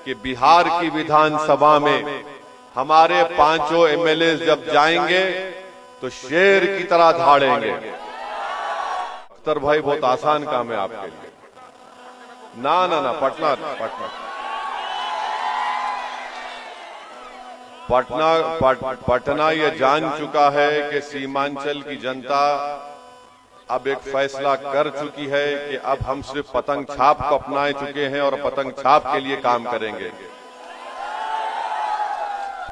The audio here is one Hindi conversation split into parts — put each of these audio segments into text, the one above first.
कि बिहार की विधानसभा में हमारे 5 एमएलए जब जाएंगे तो शेर की तरह धाड़ेंगे। अख्तर भाई, बहुत आसान काम है आपके लिए। ना ना ना, पटना पटना पटना पटना ये जान चुका है कि सीमांचल की जनता अब एक फैसला कर चुकी है कि अब हम सिर्फ पतंग छाप को अपना चुके हैं और पतंग छाप के लिए काम करेंगे।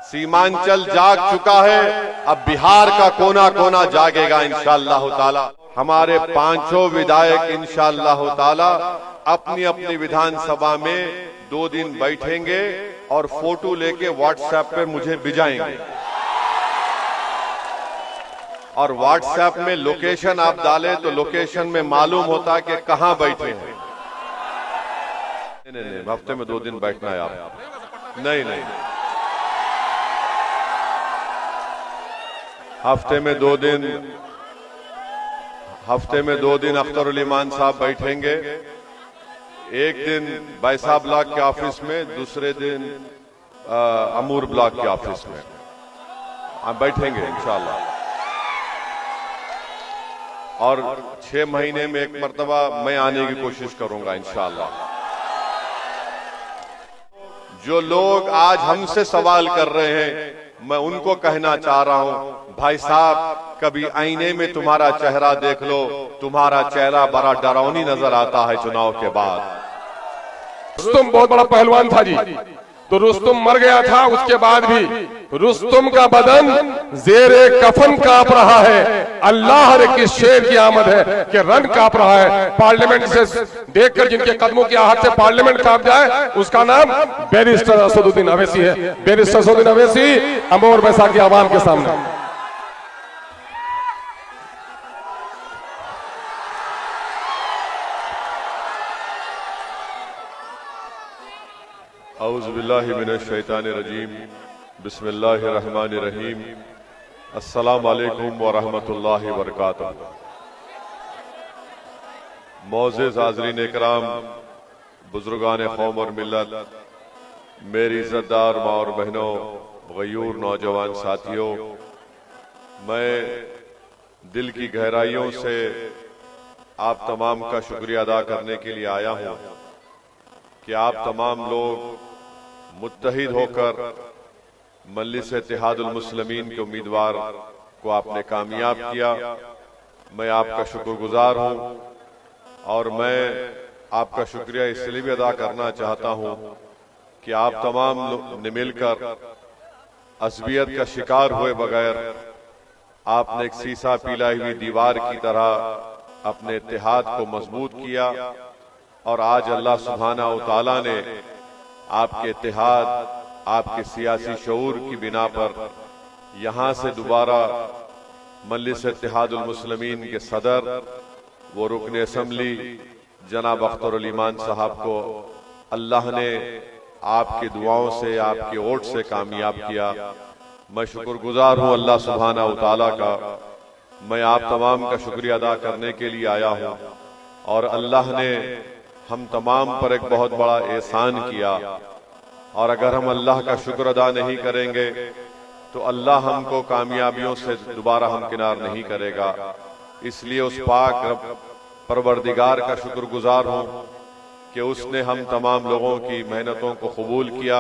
सीमांचल जाग चुका है, अब बिहार का कोना कोना जागेगा इंशाअल्लाह ताला। हमारे 5 विधायक इंशाअल्लाह ताला अपनी अपनी विधानसभा में 2 दिन बैठेंगे और फोटो लेके व्हाट्सएप पे मुझे भिजाएंगे। और व्हाट्सएप में लोकेशन आप डालें तो लोकेशन में मालूम होता है कि कहां बैठे हैं। नहीं, हफ्ते में 2 दिन बैठना है आप। नहीं, हफ्ते में दो दिन अख्तरुल ईमान साहब बैठेंगे। एक दिन बैसा ब्लॉक के ऑफिस में, दूसरे दिन अमूर ब्लॉक के ऑफिस में आप बैठेंगे इंशाअल्लाह। और 6 महीने में एक मर्तबा मैं आने की कोशिश करूंगा इंशाअल्लाह। जो लोग आज हमसे सवाल कर रहे हैं, मैं उनको कहना चाह रहा हूं, भाई साहब कभी आईने में तुम्हारा चेहरा देख लो, तुम्हारा चेहरा बड़ा डरावनी नजर आता है चुनाव के बाद। रुस्तुम बहुत बड़ा पहलवान था जी, तो रुस्तुम मर गया था, उसके बाद भी रुस्तुम का बदन जेरे कफन कांप रहा है। अल्लाह रे किस शेर की आमद है कि रन कांप रहा है। पार्लियामेंट से देखकर जिनके कदमों की आहट से पार्लियामेंट कांप जाए, उसका नाम बैरिस्टर असदुद्दीन अवैसी है। बैरिस्टर असदुद्दीन अवैसी अमोर बैसा की आवाम के सामने। औज़ुबिल्लाहि मिनश शैतानिर रजीम, बिस्मिल्लाहिर रहमानिर रहीम, अस्सलामु अलैकुम व रहमतुल्लाहि व बरकातुहू। मोअज़्ज़िज़ हाज़रीन इकराम, बुजुर्गान कौम और मिल्लत, मेरी इज़्ज़तदार माँ और बहनों, गयूर नौजवान साथियों, मैं दिल की गहराइयों से आप तमाम का शुक्रिया अदा करने के लिए आया हूँ कि आप तमाम लोग मुत्तहिद होकर मजलिस इत्तेहादुल मुस्लिमीन के उम्मीदवार को आपने कामयाब किया। मैं आपका शुक्रगुजार हूं और मैं आपका शुक्रिया इसलिए भी अदा करना चाहता हूं कि आप तमाम ने मिलकर असबियत का शिकार हुए बगैर आपने एक सीसा पिलाई हुई दीवार की तरह अपने इत्तेहाद को मजबूत किया। और आज अल्लाह सुब्हानहू व तआला ने आपके इत्तेहाद, आपके सियासी शऊर की बिना पर यहां से दोबारा मजलिस इत्तेहादुल मुस्लिमीन के सदर वो रुकन असम्बली जनाब अख्तरुल ईमान साहब को अल्लाह ने आपकी दुआओं से, आपके वोट से कामयाब किया। मैं शुक्रगुजार हूं अल्लाह सुब्हानहू व तआला का। मैं आप तमाम का शुक्रिया अदा करने के लिए आया हूं और अल्लाह ने हम तमाम पर एक बहुत बड़ा एहसान किया। और अगर हम अल्लाह का शुक्र अदा नहीं करेंगे तो अल्लाह हमको कामयाबियों से दोबारा हमकिनार नहीं करेगा। इसलिए उस पाक रब परवरदिगार का शुक्रगुजार हूं कि उसने हम तमाम लोगों की मेहनतों को कबूल किया।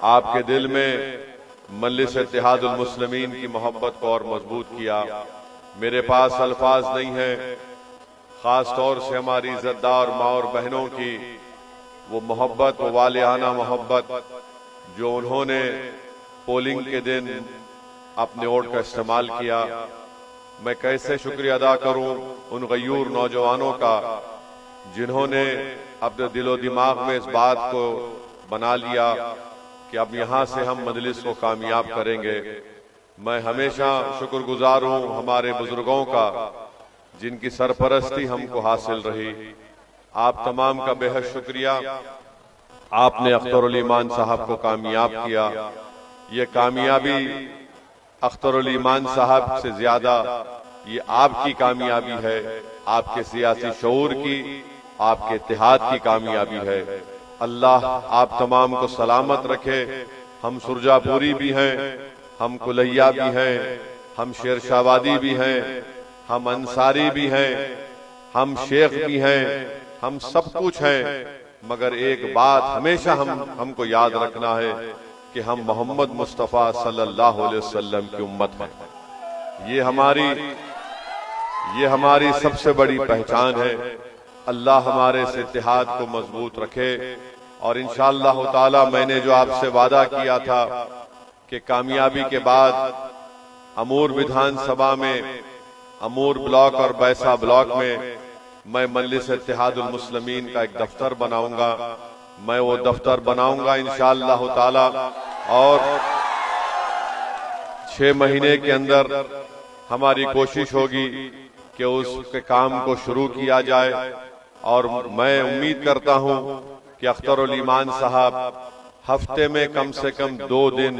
आपके दिल में मजलिस इत्तेहादुल मुस्लिमीन की मोहब्बत को और मजबूत किया। मेरे पास अल्फाज नहीं है, खास तौर से हमारी इज़्ज़तदार माँ और बहनों की वो मोहब्बत, वो वालियाना मोहब्बत जो उन्होंने पोलिंग के दिन अपने वोट का इस्तेमाल किया। मैं कैसे शुक्रिया अदा करूं उन गयूर नौजवानों का जिन्होंने अपने दिलो दिमाग में इस बात को बना लिया कि अब यहां से हम मजलिस को कामयाब करेंगे। मैं हमेशा शुक्रगुजार हूं हमारे बुजुर्गों का जिनकी सरपरस्ती हमको हासिल रही। आप तमाम का बेहद शुक्रिया। आपने अख्तरुल ईमान साहब को कामयाब किया। ये कामयाबी अख्तरुल ईमान साहब से ज्यादा ये आपकी कामयाबी है, आपके सियासी शऊर की, आपके इत्तेहाद की कामयाबी है। अल्लाह आप तमाम को सलामत रखे। हम सुरजापुरी भी हैं, हम कुलैया भी हैं, हम शेरशाहवादी भी हैं, हम अंसारी भी हैं, हम शेख भी हैं, हम सब कुछ हैं, मगर एक बात हमेशा हमको याद रखना है कि हम मोहम्मद मुस्तफ़ा सल्लल्लाहु अलैहि वसल्लम की उम्मत हैं। ये हमारी सबसे बड़ी पहचान है। अल्लाह हमारे इस इत्तिहाद को मजबूत रखे। और इंशाअल्लाह ताला मैंने जो आपसे वादा किया था कि कामयाबी के बाद अमूर विधानसभा में, अमूर ब्लॉक और बैसा ब्लॉक में मैं मजलिस इत्तिहादुल मुस्लिमीन का एक दफ्तर बनाऊंगा, मैं वो दफ्तर बनाऊंगा इंशाअल्लाह ताला। और 6 महीने के अंदर हमारी कोशिश होगी कि उसके काम को शुरू किया जाए। और मैं उम्मीद करता हूं कि अख्तरुल ईमान साहब हफ्ते में कम से कम 2 दिन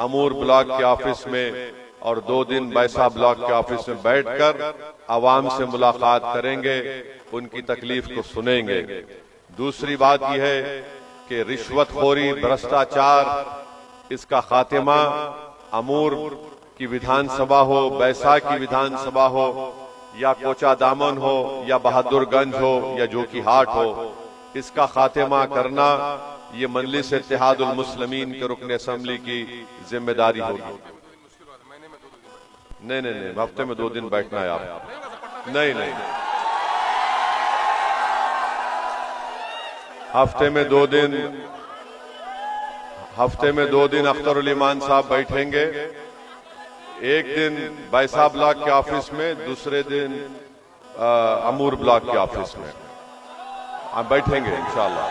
अमूर ब्लॉक के ऑफिस में और 2 दिन बैसा ब्लॉक के ऑफिस में बैठकर आवाम से मुलाकात करेंगे, उनकी तकलीफ को सुनेंगे। दूसरी बात यह है कि रिश्वतखोरी, भ्रष्टाचार, इसका खात्मा अमूर की विधानसभा हो, बैसा की विधानसभा हो, या कोचा दामन हो, या बहादुरगंज हो, या जोकीहाट हो, इसका खात्मा करना ये मजलिस इत्तिहादुल मुस्लिमीन के रुकन असेंबली की जिम्मेदारी होगी। नहीं, हफ्ते में 2 दिन बैठना है आप। नहीं, हफ्ते में 2 दिन अख्तरुल ईमान साहब बैठेंगे। एक दिन बैसा ब्लॉक के ऑफिस में, दूसरे दिन अमूर ब्लॉक के ऑफिस में आप बैठेंगे इंशाअल्लाह।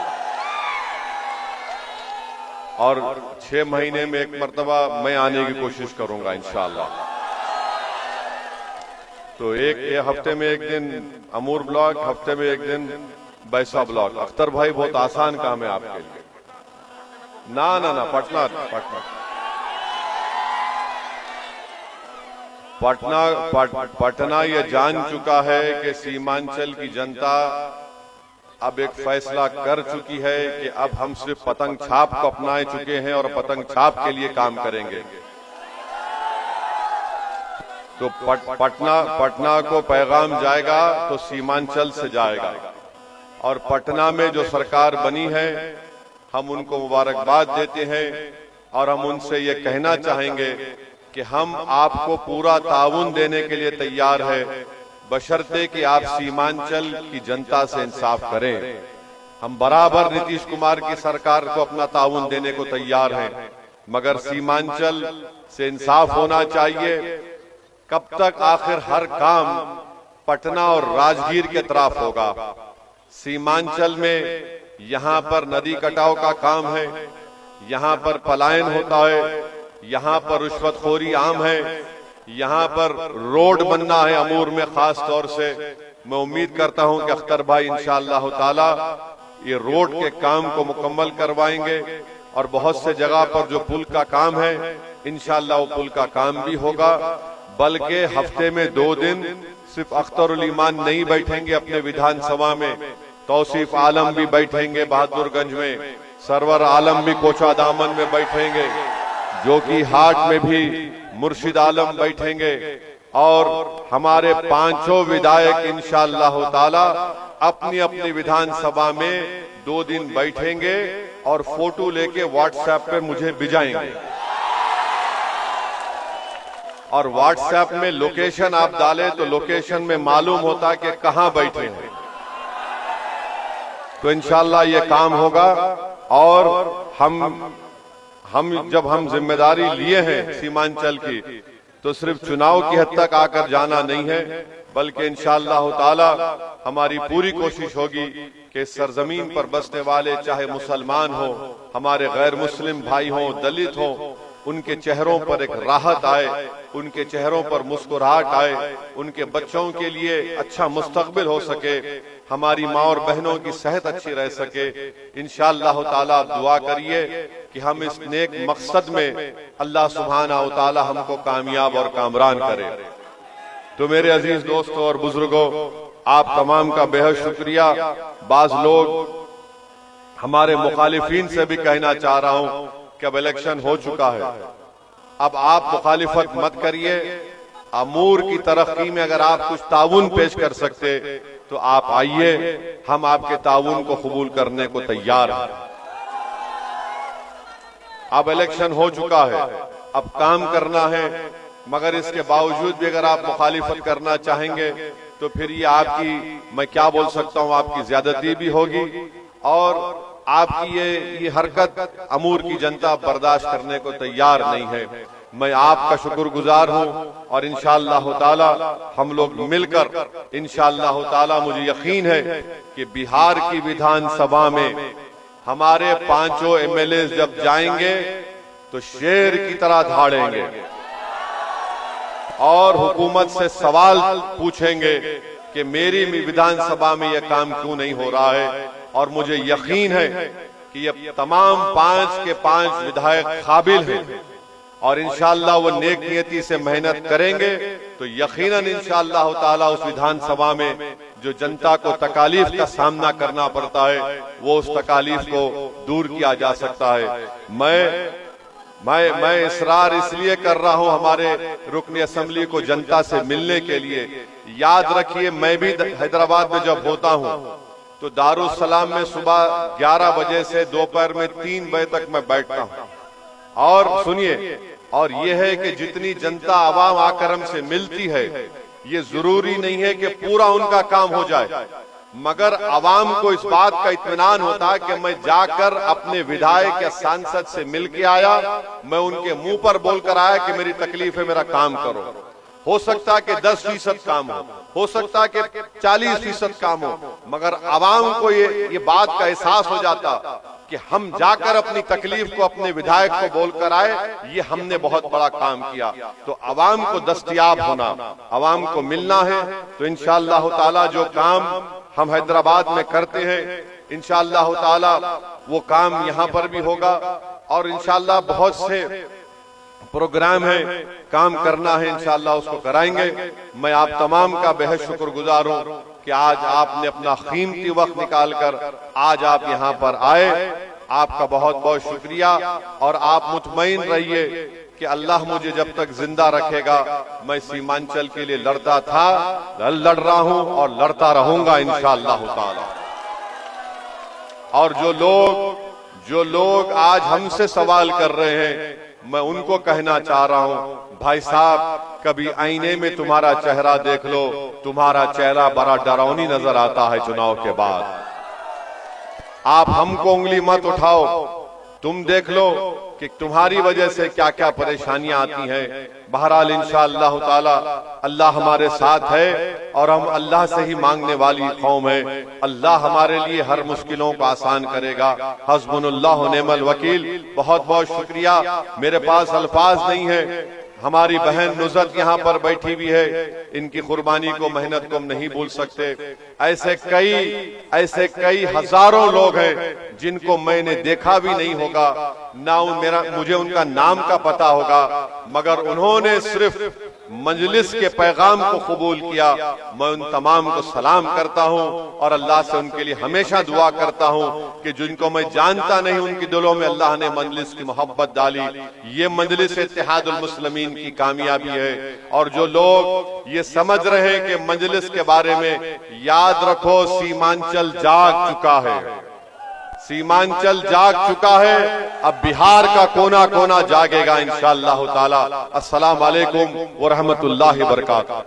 और 6 महीने में एक मर्तबा मैं आने की कोशिश करूंगा इंशाअल्लाह। तो एक हफ्ते में 1 दिन अमूर ब्लॉक, हफ्ते में 1 दिन बैसा ब्लॉक। अख्तर भाई बहुत आसान काम है आपके लिए। ना पटना ये जान चुका है कि सीमांचल की जनता अब एक फैसला कर चुकी है कि अब हम सिर्फ पतंग छाप को अपना चुके हैं और पतंग छाप के लिए काम करेंगे। तो पटना को पैगाम जाएगा तो सीमांचल से जाएगा। और पटना में जो सरकार बनी है, हम उनको मुबारकबाद देते हैं और हम उनसे ये कहना चाहेंगे कि हम आपको पूरा ताउन देने के लिए तैयार है, बशर्ते कि आप सीमांचल की जनता से इंसाफ करें। हम बराबर नीतीश कुमार की सरकार को अपना ताउन देने को तैयार हैं, मगर सीमांचल से इंसाफ होना चाहिए। कब तक आखिर हर काम पटना और राजगीर के तरफ होगा? सीमांचल में यहाँ पर नदी कटाव का काम है, यहाँ पर पलायन होता है, यहाँ पर रिश्वतखोरी आम है, यहाँ पर रोड बनना है अमूर में खास तौर से। मैं उम्मीद करता हूँ कि अख्तर भाई इंशाअल्लाह ताला ये रोड के काम को मुकम्मल करवाएंगे। और बहुत से जगह पर जो पुल का काम है, इंशाअल्लाह वो पुल का काम भी होगा। बल्कि हफ्ते में 2 दिन सिर्फ अख्तरुल ईमान नहीं बैठेंगे अपने विधानसभा में, तौसीफ आलम भी बैठेंगे बहादुरगंज में, सरवर आलम भी कोचा दामन में बैठेंगे, जोकीहाट में भी मुर्शिद आलम बैठेंगे। और हमारे 5 विधायक इंशाअल्लाह ताला अपनी अपनी विधानसभा में 2 दिन बैठेंगे और फोटो लेके व्हाट्सएप पे मुझे भिजाएंगे। और व्हाट्सएप में लोकेशन आप डालें तो लोकेशन में मालूम होता है कि कहां बैठे हैं। तो इंशाअल्लाह ये काम होगा। और हम जब हम जिम्मेदारी लिए हैं सीमांचल की, तो सिर्फ चुनाव की हद तक आकर जाना नहीं है, बल्कि इंशाअल्लाह ताला हमारी पूरी कोशिश होगी कि सरजमीन पर बसने वाले, चाहे मुसलमान हो, हमारे गैर मुस्लिम भाई हों, दलित हों, उनके चेहरों पर एक राहत आए, उनके चेहरों पर मुस्कुराहट आए, उनके बच्चों के लिए अच्छा मुस्तकबिल हो सके, हमारी माँ और बहनों की सेहत अच्छी रह सके। इंशाअल्लाह ताला आप दुआ करिए कि हम इस नेक मकसद में अल्लाह सुब्हानहू ताला हमको कामयाब और कामरान करे। तो मेरे अजीज दोस्तों और बुजुर्गों, आप तमाम का बेहद शुक्रिया। बाज लोग हमारे मुखालिफिन से भी कहना चाह रहा हूं कि अब इलेक्शन हो चुका है, अब आप मुखालिफत मत करिए। अमूर की तरक्की में अगर आप कुछ ताउन पेश कर सकते तो आप आइए, हम आपके ताउन को कबूल करने को तैयार हैं। अब इलेक्शन हो चुका है, अब काम करना है, मगर इसके बावजूद भी अगर आप मुखालिफत करना चाहेंगे तो फिर ये आपकी, मैं क्या बोल सकता हूं, आपकी ज्यादती भी होगी और आपकी ये हरकत अमूर की जनता बर्दाश्त करने को तैयार नहीं है। मैं आपका शुक्रगुजार हूं और इंशाअल्लाह ताला हम लोग मिलकर, इंशाअल्लाह ताला मुझे यकीन है कि बिहार की विधानसभा में हमारे 5 एमएलए जब जाएंगे तो शेर की तरह धाड़ेंगे और हुकूमत से सवाल पूछेंगे कि मेरी विधानसभा में यह काम क्यों नहीं हो रहा है। और मुझे यकीन है कि ये तमाम 5 के 5 विधायक काबिल हैं और इंशाअल्लाह वो नेक नियति से मेहनत करेंगे तो यकीनन इंशाअल्लाह ताला उस विधानसभा में जो जनता को तकालीफ का सामना करना पड़ता है वो उस तकालीफ को दूर किया जा सकता है। मैं इसरार इसलिए कर रहा हूं हमारे रुकन असेंबली को जनता से मिलने के लिए। याद रखिए, मैं भी हैदराबाद में जब होता हूं तो दारुस्सलाम में सुबह 11 बजे से दोपहर में 3 बजे तक मैं बैठता हूं। और सुनिए, और ये है कि जितनी जनता आवाम आकर हमसे मिलती है, ये जरूरी नहीं है कि पूरा उनका काम हो जाए, मगर आवाम को इस बात का इत्मीनान होता है कि मैं जाकर अपने विधायक या सांसद से मिल के आया, मैं उनके मुंह पर बोलकर आया कि मेरी तकलीफ है, मेरा काम करो। हो सकता है कि 10% काम हो सकता है कि 40% काम हो, मगर आवाम को ये बात का एहसास हो जाता कि हम जाकर अपनी तकलीफ को अपने विधायक को बोलकर आए, ये हमने बहुत बड़ा काम किया। तो आवाम को दस्तयाब होना, आवाम को मिलना है। तो इंशाअल्लाह ताला जो काम हम हैदराबाद में करते हैं, इंशाअल्लाह ताला वो काम यहाँ पर भी होगा और इंशाअल्लाह बहुत से प्रोग्राम है, काम करना है, इंशाअल्लाह उसको कराएंगे। मैं आप तमाम का बेहद शुक्रगुजार हूँ कि आज आपने अपना कीमती वक्त निकालकर आज आप यहाँ पर आए। आपका बहुत बहुत शुक्रिया और आप मुतमईन रहिए कि अल्लाह मुझे जब तक जिंदा रखेगा मैं सीमांचल के लिए लड़ता था, लड़ रहा हूँ और लड़ता रहूंगा इंशाअल्लाह ताला। और जो लोग आज हमसे सवाल कर रहे हैं, मैं उनको कहना चाह रहा हूं, भाई साहब कभी आईने में तुम्हारा चेहरा देख लो, तुम्हारा चेहरा बड़ा डरावनी नजर आता है चुनाव के बाद। आप हमको उंगली मत उठाओ, तुम देख लो कि तुम्हारी वजह से क्या क्या परेशानियां आती हैं। बहरहाल इंशाअल्लाह ताला अल्लाह हमारे साथ है और हम अल्लाह से ही मांगने वाली कौम है। अल्लाह हमारे लिए हर मुश्किलों को आसान करेगा। हस्बुनल्लाह व निअमल वकील। बहुत बहुत शुक्रिया, मेरे पास अल्फाज नहीं है। हमारी बहन नुज़रत यहाँ पर बैठी हुई है, इनकी कुर्बानी को, मेहनत को हम नहीं भूल सकते। ऐसे कई हजारों लोग हैं जिनको मैंने देखा भी नहीं होगा, ना मुझे उनका नाम का पता होगा, मगर उन्होंने सिर्फ मजलिस के पैगाम को कबूल किया। मैं उन तमाम को सलाम करता हूं और अल्लाह से उनके लिए हमेशा दुआ करता हूं कि जिनको मैं जानता नहीं उनके दिलों में अल्लाह ने मजलिस की मोहब्बत डाली। ये मजलिस इत्तेहादुल मुस्लिमीन की कामयाबी है। और जो लोग ये समझ रहे हैं कि मजलिस के बारे में, याद रखो सीमांचल जाग चुका है, सीमांचल जाग चुका है। अब बिहार का कोना कोना जागेगा इंशाअल्लाह ताला। अस्सलाम वालेकुम व रहमतुल्लाहि व बरकातहू।